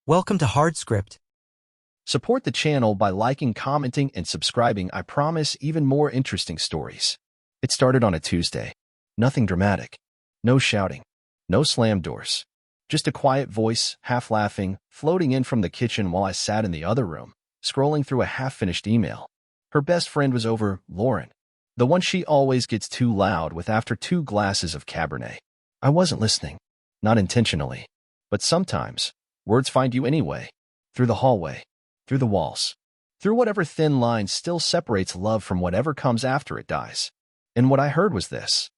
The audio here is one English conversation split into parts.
Welcome to Hard Script. Support the channel by liking, commenting, and subscribing. I promise even more interesting stories. It started on a Tuesday. Nothing dramatic. No shouting. No slam doors. Just a quiet voice, half laughing, floating in from the kitchen while I sat in the other room, scrolling through a half-finished email. Her best friend was over, Lauren. The one she always gets too loud with after 2 glasses of Cabernet. I wasn't listening. Not intentionally. But sometimes, words find you anyway. Through the hallway. Through the walls. Through whatever thin line still separates love from whatever comes after it dies. And what I heard was this.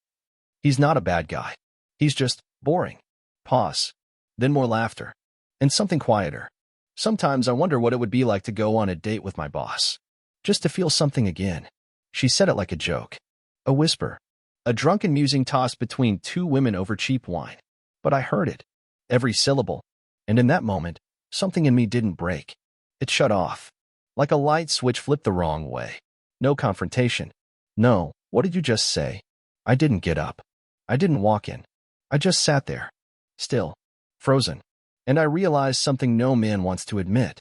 He's not a bad guy. He's just boring. Pause. Then more laughter. And something quieter. Sometimes I wonder what it would be like to go on a date with my boss. Just to feel something again. She said it like a joke. A whisper. A drunken musing tossed between 2 women over cheap wine. But I heard it. Every syllable. And in that moment, something in me didn't break. It shut off. Like a light switch flipped the wrong way. No confrontation. No, what did you just say? I didn't get up. I didn't walk in. I just sat there. Still. Frozen. And I realized something no man wants to admit.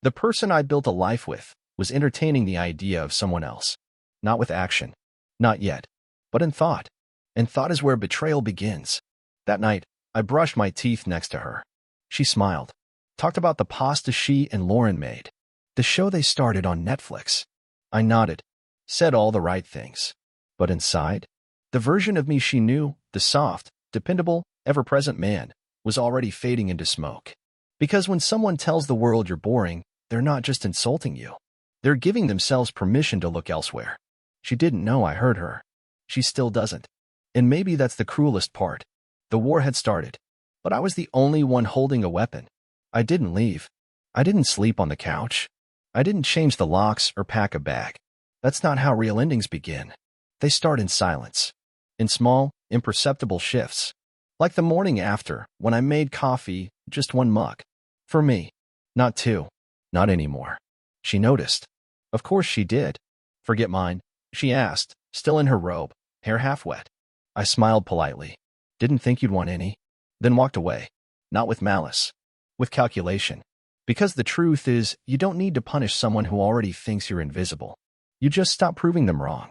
The person I built a life with was entertaining the idea of someone else. Not with action. Not yet. But in thought. And thought is where betrayal begins. That night, I brushed my teeth next to her. She smiled. Talked about the pasta she and Lauren made. The show they started on Netflix. I nodded. Said all the right things. But inside, the version of me she knew, the soft, dependable, ever-present man, was already fading into smoke. Because when someone tells the world you're boring, they're not just insulting you. They're giving themselves permission to look elsewhere. She didn't know I heard her. She still doesn't. And maybe that's the cruelest part. The war had started. But I was the only one holding a weapon. I didn't leave. I didn't sleep on the couch. I didn't change the locks or pack a bag. That's not how real endings begin. They start in silence. In small, imperceptible shifts. Like the morning after, when I made coffee, just 1 mug. For me. Not 2. Not anymore. She noticed. Of course she did. Forget mine, she asked, still in her robe, hair half wet. I smiled politely. Didn't think you'd want any. Then walked away. Not with malice. With calculation. Because the truth is, you don't need to punish someone who already thinks you're invisible. You just stop proving them wrong.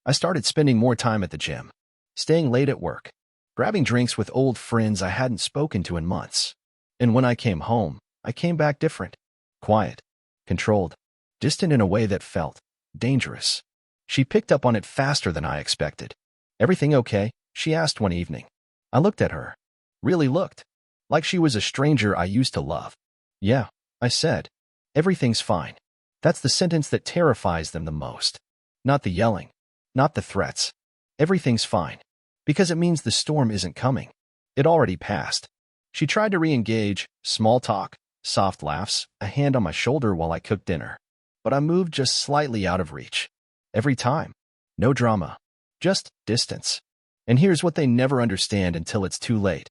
I started spending more time at the gym. Staying late at work. Grabbing drinks with old friends I hadn't spoken to in months. And when I came home, I came back different. Quiet. Controlled. Distant in a way that felt dangerous. She picked up on it faster than I expected. Everything okay? She asked one evening. I looked at her. Really looked. Like she was a stranger I used to love. Yeah, I said. Everything's fine. That's the sentence that terrifies them the most. Not the yelling. Not the threats. Everything's fine. Because it means the storm isn't coming. It already passed. She tried to re-engage, small talk, soft laughs, a hand on my shoulder while I cooked dinner. But I moved just slightly out of reach. Every time. No drama. Just distance. And here's what they never understand until it's too late.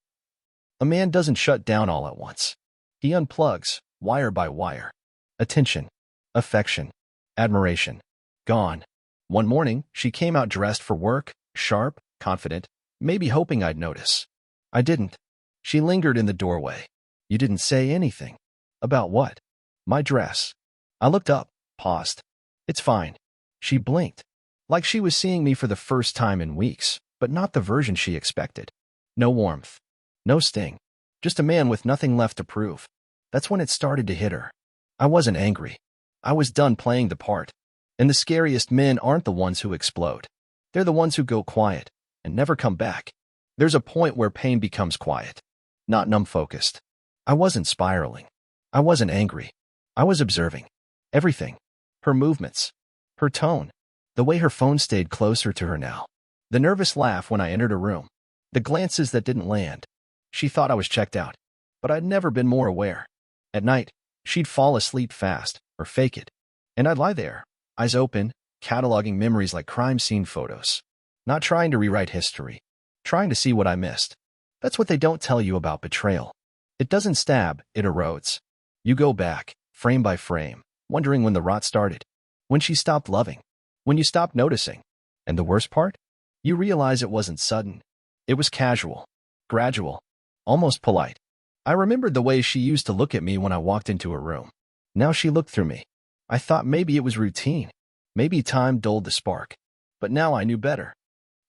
A man doesn't shut down all at once. He unplugs, wire by wire. Attention. Affection. Admiration. Gone. One morning, she came out dressed for work, sharp, confident, maybe hoping I'd notice. I didn't. She lingered in the doorway. You didn't say anything. About what? My dress. I looked up, paused. It's fine. She blinked. Like she was seeing me for the first time in weeks, but not the version she expected. No warmth. No sting. Just a man with nothing left to prove. That's when it started to hit her. I wasn't angry. I was done playing the part. And the scariest men aren't the ones who explode. They're the ones who go quiet and never come back. There's a point where pain becomes quiet. Not numb-focused. I wasn't spiraling. I wasn't angry. I was observing. Everything. Her movements. Her tone. The way her phone stayed closer to her now. The nervous laugh when I entered a room. The glances that didn't land. She thought I was checked out. But I'd never been more aware. At night, she'd fall asleep fast, or fake it. And I'd lie there, eyes open, cataloging memories like crime scene photos. Not trying to rewrite history. Trying to see what I missed. That's what they don't tell you about betrayal. It doesn't stab, it erodes. You go back, frame by frame, wondering when the rot started. When she stopped loving. When you stopped noticing. And the worst part? You realize it wasn't sudden. It was casual. Gradual. Almost polite. I remembered the way she used to look at me when I walked into a room. Now she looked through me. I thought maybe it was routine. Maybe time dulled the spark. But now I knew better.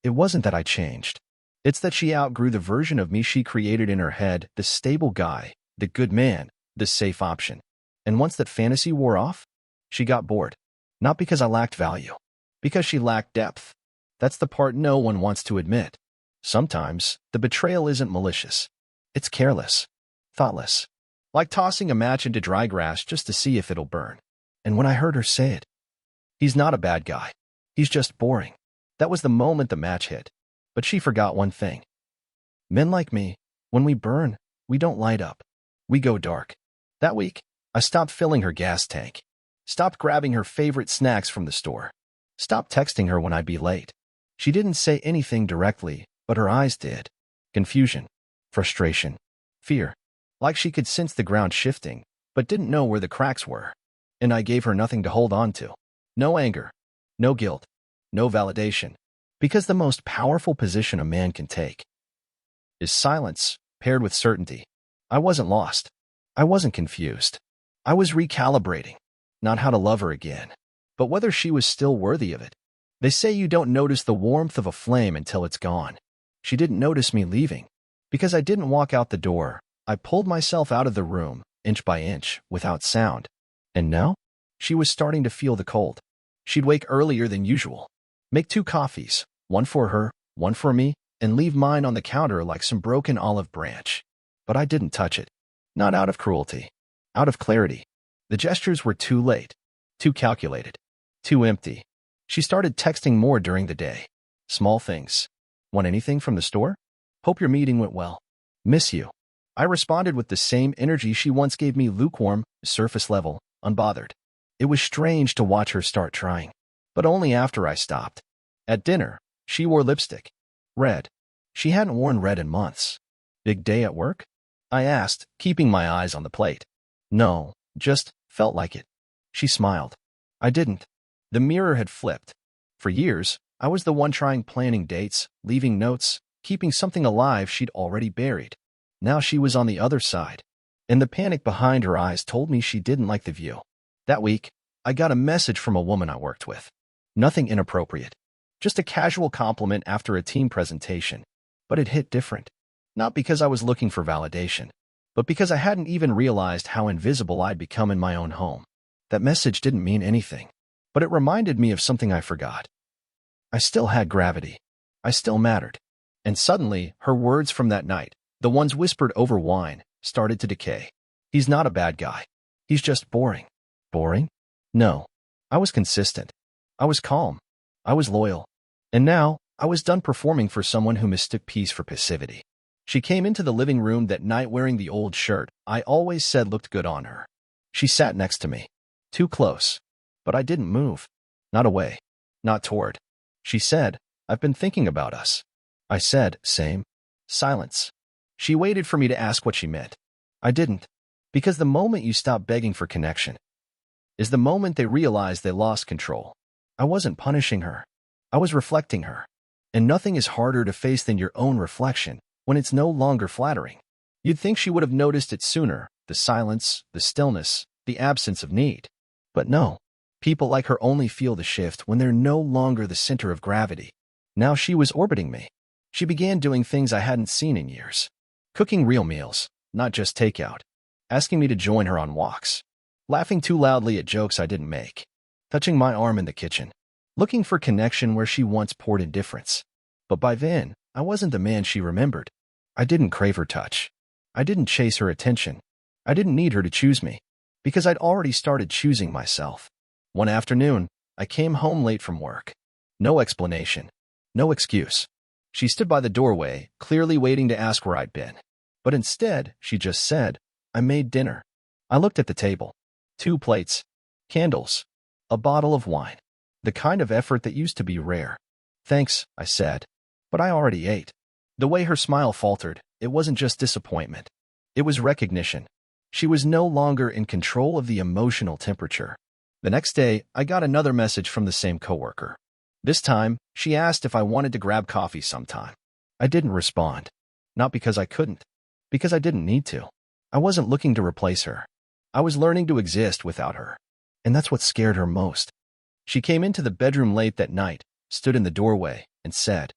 It wasn't that I changed. It's that she outgrew the version of me she created in her head, the stable guy, the good man, the safe option. And once that fantasy wore off, she got bored. Not because I lacked value. Because she lacked depth. That's the part no one wants to admit. Sometimes, the betrayal isn't malicious. It's careless. Thoughtless. Like tossing a match into dry grass just to see if it'll burn. And when I heard her say it, he's not a bad guy. He's just boring. That was the moment the match hit. But she forgot one thing. Men like me, when we burn, we don't light up. We go dark. That week, I stopped filling her gas tank. Stopped grabbing her favorite snacks from the store. Stopped texting her when I'd be late. She didn't say anything directly, but her eyes did. Confusion. Frustration. Fear. Like she could sense the ground shifting, but didn't know where the cracks were. And I gave her nothing to hold on to. No anger. No guilt. No validation. Because the most powerful position a man can take is silence, paired with certainty. I wasn't lost. I wasn't confused. I was recalibrating. Not how to love her again, but whether she was still worthy of it. They say you don't notice the warmth of a flame until it's gone. She didn't notice me leaving. Because I didn't walk out the door, I pulled myself out of the room, inch by inch, without sound. And now, she was starting to feel the cold. She'd wake earlier than usual. Make 2 coffees, one for her, one for me, and leave mine on the counter like some broken olive branch. But I didn't touch it. Not out of cruelty. Out of clarity. The gestures were too late. Too calculated. Too empty. She started texting more during the day. Small things. Want anything from the store? Hope your meeting went well. Miss you. I responded with the same energy she once gave me, lukewarm, surface level, unbothered. It was strange to watch her start trying. But only after I stopped. At dinner, she wore lipstick. Red. She hadn't worn red in months. Big day at work? I asked, keeping my eyes on the plate. No, just felt like it. She smiled. I didn't. The mirror had flipped. For years, I was the one planning dates, leaving notes, keeping something alive she'd already buried. Now she was on the other side. And the panic behind her eyes told me she didn't like the view. That week, I got a message from a woman I worked with. Nothing inappropriate. Just a casual compliment after a team presentation. But it hit different. Not because I was looking for validation, but because I hadn't even realized how invisible I'd become in my own home. That message didn't mean anything, but it reminded me of something I forgot. I still had gravity. I still mattered. And suddenly, her words from that night, the ones whispered over wine, started to decay. He's not a bad guy. He's just boring. Boring? No. I was consistent. I was calm. I was loyal. And now, I was done performing for someone who mistook peace for passivity. She came into the living room that night wearing the old shirt I always said looked good on her. She sat next to me. Too close. But I didn't move. Not away. Not toward. She said, I've been thinking about us. I said, same. Silence. She waited for me to ask what she meant. I didn't. Because the moment you stop begging for connection is the moment they realize they lost control. I wasn't punishing her. I was reflecting her. And nothing is harder to face than your own reflection when it's no longer flattering. You'd think she would have noticed it sooner, the silence, the stillness, the absence of need. But no. People like her only feel the shift when they're no longer the center of gravity. Now she was orbiting me. She began doing things I hadn't seen in years. Cooking real meals, not just takeout. Asking me to join her on walks. Laughing too loudly at jokes I didn't make. Touching my arm in the kitchen. Looking for connection where she once poured indifference. But by then, I wasn't the man she remembered. I didn't crave her touch. I didn't chase her attention. I didn't need her to choose me. Because I'd already started choosing myself. One afternoon, I came home late from work. No explanation. No excuse. She stood by the doorway, clearly waiting to ask where I'd been. But instead, she just said, I made dinner. I looked at the table. 2 plates. Candles. A bottle of wine. The kind of effort that used to be rare. Thanks, I said. But I already ate. The way her smile faltered, it wasn't just disappointment. It was recognition. She was no longer in control of the emotional temperature. The next day, I got another message from the same coworker. This time, she asked if I wanted to grab coffee sometime. I didn't respond. Not because I couldn't. Because I didn't need to. I wasn't looking to replace her. I was learning to exist without her. And that's what scared her most. She came into the bedroom late that night, stood in the doorway, and said,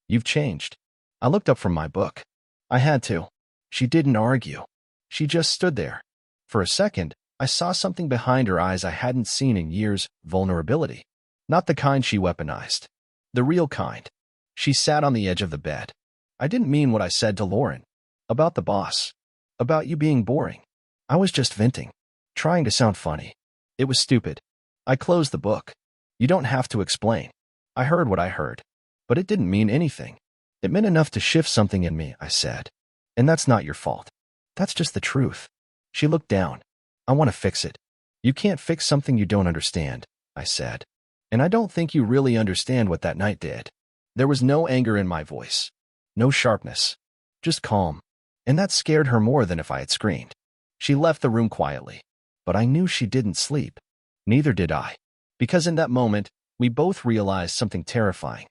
"You've changed." I looked up from my book. I had to. She didn't argue. She just stood there. For a second, I saw something behind her eyes I hadn't seen in years: vulnerability. Not the kind she weaponized. The real kind. She sat on the edge of the bed. "I didn't mean what I said to Lauren. About the boss. About you being boring. I was just venting. Trying to sound funny. It was stupid." I closed the book. "You don't have to explain. I heard what I heard. But it didn't mean anything. It meant enough to shift something in me," I said. "And that's not your fault. That's just the truth." She looked down. "I want to fix it." "You can't fix something you don't understand," I said. "And I don't think you really understand what that night did." There was no anger in my voice. No sharpness. Just calm. And that scared her more than if I had screamed. She left the room quietly. But I knew she didn't sleep. Neither did I. Because in that moment, we both realized something terrifying.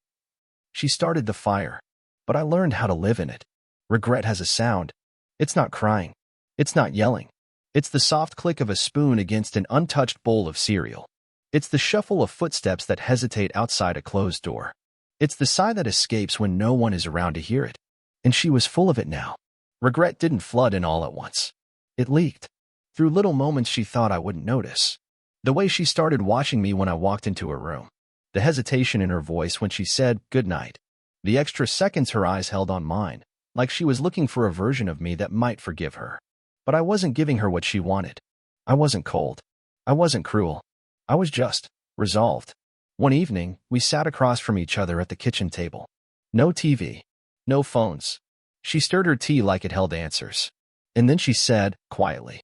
She started the fire. But I learned how to live in it. Regret has a sound. It's not crying. It's not yelling. It's the soft click of a spoon against an untouched bowl of cereal. It's the shuffle of footsteps that hesitate outside a closed door. It's the sigh that escapes when no one is around to hear it. And she was full of it now. Regret didn't flood in all at once. It leaked. Through little moments she thought I wouldn't notice. The way she started watching me when I walked into her room. The hesitation in her voice when she said good night. The extra seconds her eyes held on mine, like she was looking for a version of me that might forgive her. But I wasn't giving her what she wanted. I wasn't cold. I wasn't cruel. I was just resolved. One evening, we sat across from each other at the kitchen table. No TV. No phones. She stirred her tea like it held answers. And then she said, quietly,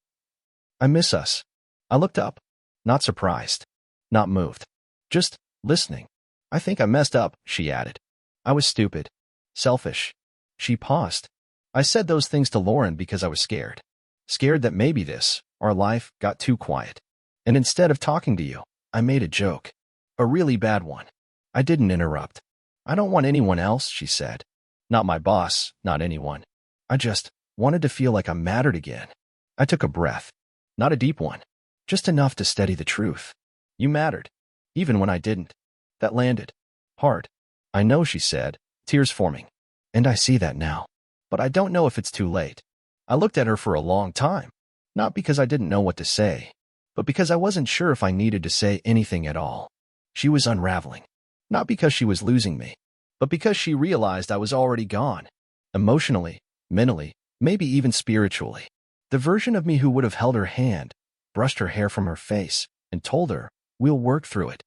"I miss us." I looked up. Not surprised. Not moved. Just listening. "I think I messed up," she added. "I was stupid. Selfish." She paused. "I said those things to Lauren because I was scared. Scared that maybe our life, got too quiet. And instead of talking to you, I made a joke. A really bad one." I didn't interrupt. "I don't want anyone else," she said. "Not my boss, not anyone. I just wanted to feel like I mattered again." I took a breath. Not a deep one. Just enough to steady the truth. "You mattered. Even when I didn't." That landed. Hard. "I know," she said, tears forming. "And I see that now. But I don't know if it's too late." I looked at her for a long time. Not because I didn't know what to say, but because I wasn't sure if I needed to say anything at all. She was unraveling. Not because she was losing me, but because she realized I was already gone. Emotionally, mentally, maybe even spiritually. The version of me who would have held her hand, brushed her hair from her face, and told her, "We'll work through it."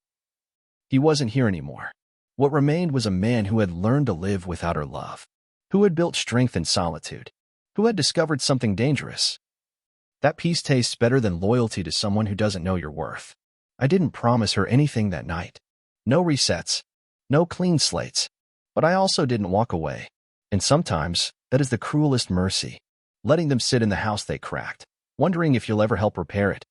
He wasn't here anymore. What remained was a man who had learned to live without her love, who had built strength in solitude, who had discovered something dangerous. That peace tastes better than loyalty to someone who doesn't know your worth. I didn't promise her anything that night. No resets. No clean slates. But I also didn't walk away. And sometimes, that is the cruelest mercy. Letting them sit in the house they cracked, wondering if you'll ever help repair it.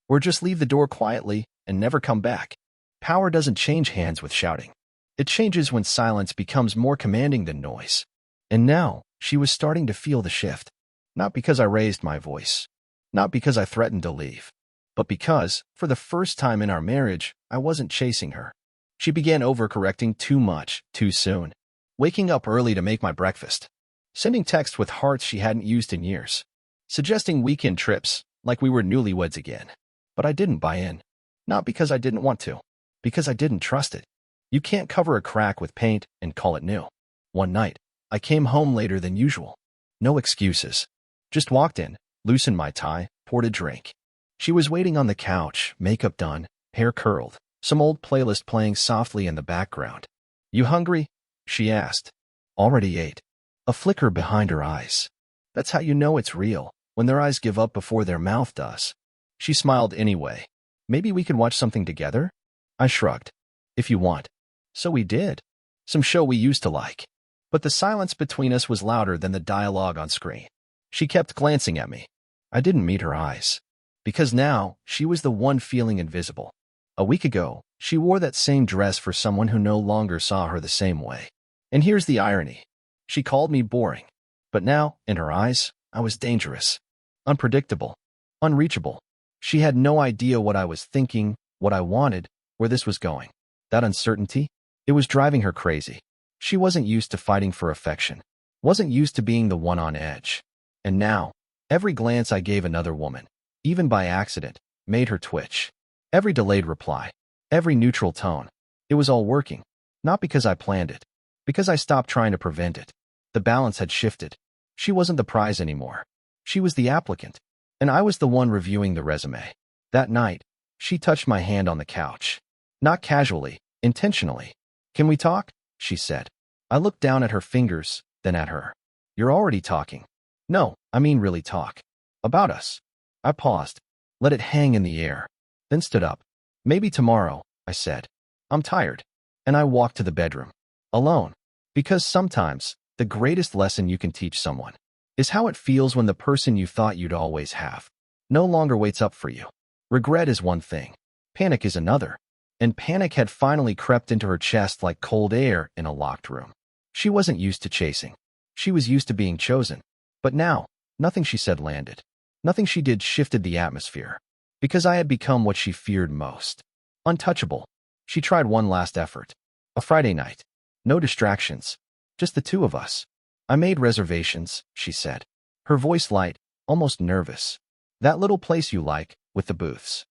Or just leave the door quietly and never come back. Power doesn't change hands with shouting. It changes when silence becomes more commanding than noise. And now, she was starting to feel the shift. Not because I raised my voice. Not because I threatened to leave. But because, for the first time in our marriage, I wasn't chasing her. She began overcorrecting too much, too soon. Waking up early to make my breakfast. Sending texts with hearts she hadn't used in years. Suggesting weekend trips, like we were newlyweds again. But I didn't buy in. Not because I didn't want to. Because I didn't trust it. You can't cover a crack with paint and call it new. One night, I came home later than usual. No excuses. Just walked in, loosened my tie, poured a drink. She was waiting on the couch, makeup done, hair curled, some old playlist playing softly in the background. "You hungry?" she asked. "Already ate." A flicker behind her eyes. That's how you know it's real, when their eyes give up before their mouth does. She smiled anyway. "Maybe we could watch something together?" I shrugged. "If you want." So we did. Some show we used to like. But the silence between us was louder than the dialogue on screen. She kept glancing at me. I didn't meet her eyes. Because now, she was the one feeling invisible. A week ago, she wore that same dress for someone who no longer saw her the same way. And here's the irony. She called me boring. But now, in her eyes, I was dangerous, unpredictable, unreachable. She had no idea what I was thinking, what I wanted, where this was going. That uncertainty, it was driving her crazy. She wasn't used to fighting for affection, wasn't used to being the one on edge. And now, every glance I gave another woman, even by accident, made her twitch. Every delayed reply, every neutral tone, it was all working. Not because I planned it, because I stopped trying to prevent it. The balance had shifted. She wasn't the prize anymore. She was the applicant, and I was the one reviewing the resume. That night, she touched my hand on the couch. Not casually, intentionally. "Can we talk?" she said. I looked down at her fingers, then at her. "You're already talking." "No, I mean really talk. About us." I paused, let it hang in the air, then stood up. "Maybe tomorrow," I said. "I'm tired." And I walked to the bedroom. Alone. Because sometimes, the greatest lesson you can teach someone is how it feels when the person you thought you'd always have no longer waits up for you. Regret is one thing. Panic is another. And panic had finally crept into her chest like cold air in a locked room. She wasn't used to chasing. She was used to being chosen. But now, nothing she said landed. Nothing she did shifted the atmosphere. Because I had become what she feared most. Untouchable. She tried one last effort. A Friday night. No distractions. Just the two of us. "I made reservations," she said. Her voice light, almost nervous. "That little place you like, with the booths."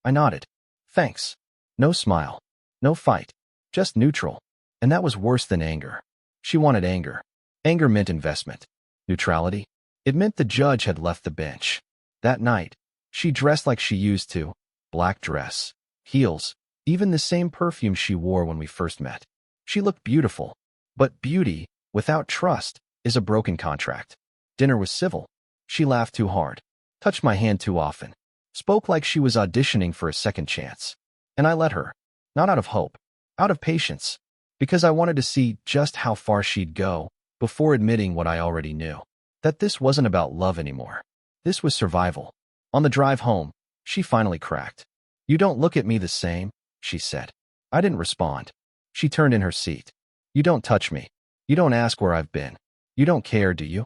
I nodded. "Thanks." No smile. No fight. Just neutral. And that was worse than anger. She wanted anger. Anger meant investment. Neutrality? It meant the judge had left the bench. That night, she dressed like she used to. Black dress. Heels. Even the same perfume she wore when we first met. She looked beautiful. But beauty, without trust, is a broken contract. Dinner was civil. She laughed too hard. Touched my hand too often. Spoke like she was auditioning for a second chance. And I let her. Not out of hope. Out of patience. Because I wanted to see just how far she'd go before admitting what I already knew. That this wasn't about love anymore. This was survival. On the drive home, she finally cracked. "You don't look at me the same," she said. I didn't respond. She turned in her seat. "You don't touch me. You don't ask where I've been. You don't care, do you?"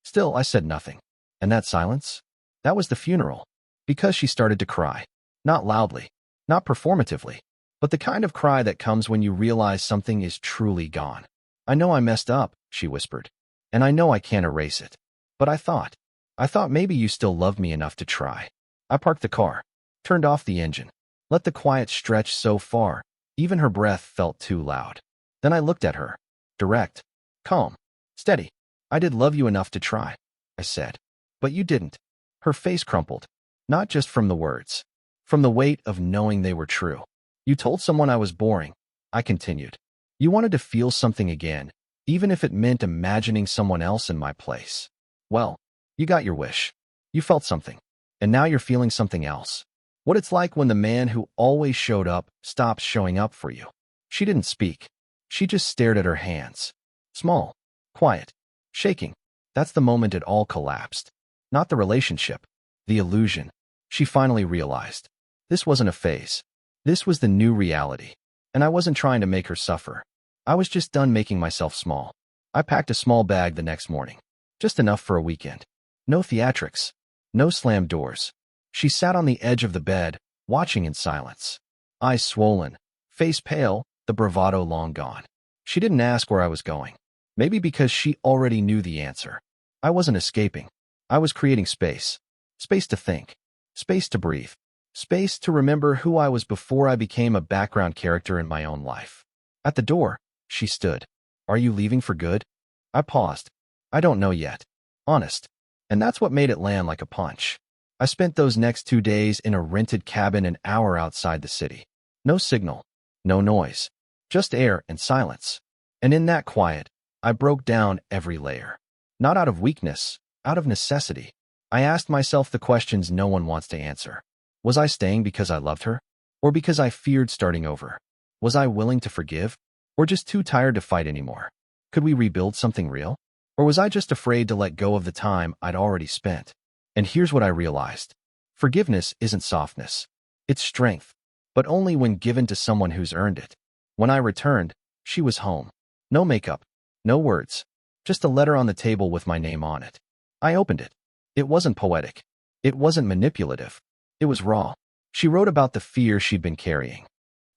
Still, I said nothing. And that silence? That was the funeral. Because she started to cry. Not loudly. Not performatively. But the kind of cry that comes when you realize something is truly gone. "I know I messed up," she whispered. "And I know I can't erase it. But I thought maybe you still loved me enough to try." I parked the car. Turned off the engine. Let the quiet stretch so far. Even her breath felt too loud. Then I looked at her. Direct. Calm. Steady. "I did love you enough to try," I said. "But you didn't." Her face crumpled. Not just from the words. From the weight of knowing they were true. "You told someone I was boring," I continued. "You wanted to feel something again, even if it meant imagining someone else in my place. Well, you got your wish. You felt something. And now you're feeling something else. What it's like when the man who always showed up stops showing up for you." She didn't speak. She just stared at her hands. Small. Quiet. Shaking. That's the moment it all collapsed. Not the relationship. The illusion. She finally realized. This wasn't a phase. This was the new reality. And I wasn't trying to make her suffer. I was just done making myself small. I packed a small bag the next morning. Just enough for a weekend. No theatrics. No slammed doors. She sat on the edge of the bed, watching in silence. Eyes swollen. Face pale, the bravado long gone. She didn't ask where I was going. Maybe because she already knew the answer. I wasn't escaping. I was creating space. Space to think. Space to breathe. Space to remember who I was before I became a background character in my own life. At the door, she stood. "Are you leaving for good?" I paused. "I don't know yet. Honest." And that's what made it land like a punch. I spent those next 2 days in a rented cabin an hour outside the city. No signal. No noise. Just air and silence. And in that quiet, I broke down every layer. Not out of weakness, out of necessity. I asked myself the questions no one wants to answer. Was I staying because I loved her? Or because I feared starting over? Was I willing to forgive? Or just too tired to fight anymore? Could we rebuild something real? Or was I just afraid to let go of the time I'd already spent? And here's what I realized. Forgiveness isn't softness. It's strength. But only when given to someone who's earned it. When I returned, she was home. No makeup. No words. Just a letter on the table with my name on it. I opened it. It wasn't poetic. It wasn't manipulative. It was raw. She wrote about the fear she'd been carrying.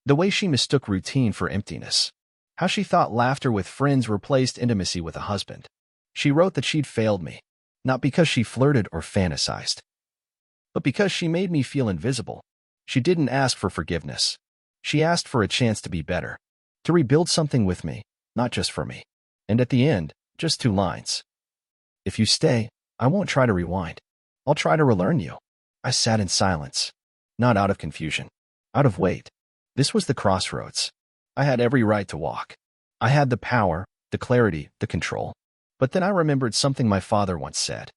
The way she mistook routine for emptiness. How she thought laughter with friends replaced intimacy with a husband. She wrote that she'd failed me, not because she flirted or fantasized, but because she made me feel invisible. She didn't ask for forgiveness. She asked for a chance to be better, to rebuild something with me, not just for me. And at the end, just 2 lines. If you stay, I won't try to rewind. I'll try to relearn you. I sat in silence, not out of confusion, out of weight. This was the crossroads. I had every right to walk. I had the power, the clarity, the control. But then I remembered something my father once said.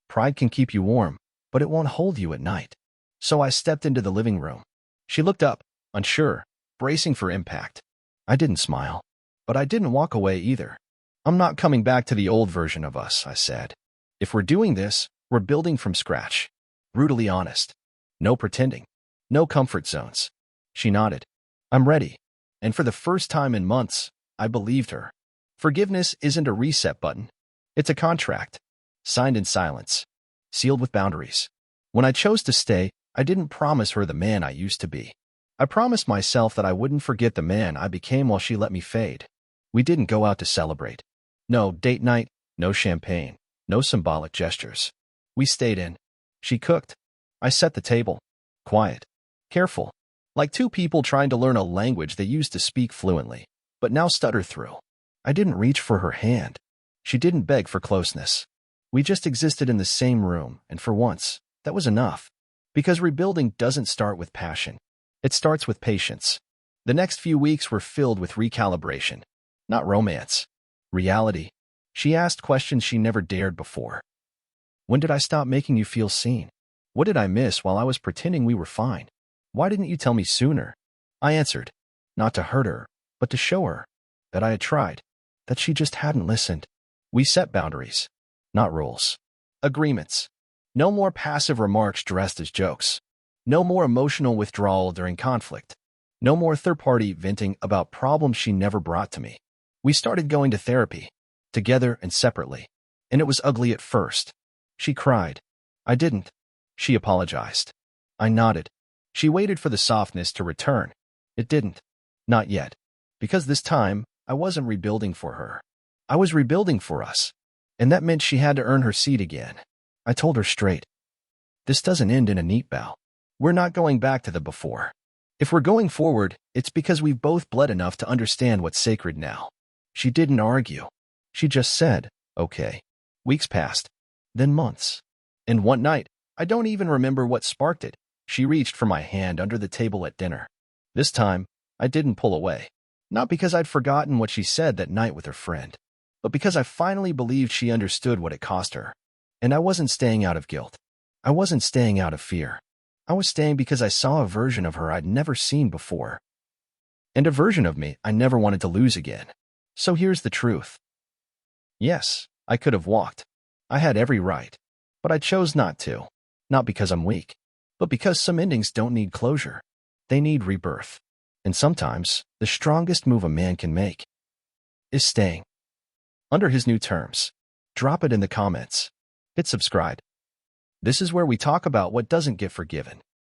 Pride can keep you warm, but it won't hold you at night. So I stepped into the living room. She looked up, unsure, bracing for impact. I didn't smile, but I didn't walk away either. I'm not coming back to the old version of us, I said. If we're doing this, we're building from scratch. Brutally honest. No pretending. No comfort zones. She nodded. I'm ready. And for the first time in months, I believed her. Forgiveness isn't a reset button. It's a contract. Signed in silence. Sealed with boundaries. When I chose to stay, I didn't promise her the man I used to be. I promised myself that I wouldn't forget the man I became while she let me fade. We didn't go out to celebrate. No date night, no champagne, no symbolic gestures. We stayed in. She cooked. I set the table. Quiet. Careful. Like 2 people trying to learn a language they used to speak fluently, but now stutter through. I didn't reach for her hand. She didn't beg for closeness. We just existed in the same room, and for once, that was enough. Because rebuilding doesn't start with passion. It starts with patience. The next few weeks were filled with recalibration. Not romance. Reality. She asked questions she never dared before. When did I stop making you feel seen? What did I miss while I was pretending we were fine? Why didn't you tell me sooner? I answered, not to hurt her, but to show her that I had tried, that she just hadn't listened. We set boundaries, not rules. Agreements. No more passive remarks dressed as jokes. No more emotional withdrawal during conflict. No more third-party venting about problems she never brought to me. We started going to therapy, together and separately. And it was ugly at first. She cried. I didn't. She apologized. I nodded. She waited for the softness to return. It didn't. Not yet. Because this time, I wasn't rebuilding for her. I was rebuilding for us. And that meant she had to earn her seat again. I told her straight. This doesn't end in a neat bow. We're not going back to the before. If we're going forward, it's because we've both bled enough to understand what's sacred now. She didn't argue. She just said, okay. Weeks passed. Then months. And one night, I don't even remember what sparked it. She reached for my hand under the table at dinner. This time, I didn't pull away. Not because I'd forgotten what she said that night with her friend, but because I finally believed she understood what it cost her. And I wasn't staying out of guilt. I wasn't staying out of fear. I was staying because I saw a version of her I'd never seen before. And a version of me I never wanted to lose again. So here's the truth. Yes, I could have walked. I had every right. But I chose not to. Not because I'm weak, but because some endings don't need closure. They need rebirth. And sometimes, the strongest move a man can make is staying. Under his new terms. Drop it in the comments. Hit subscribe. This is where we talk about what doesn't get forgiven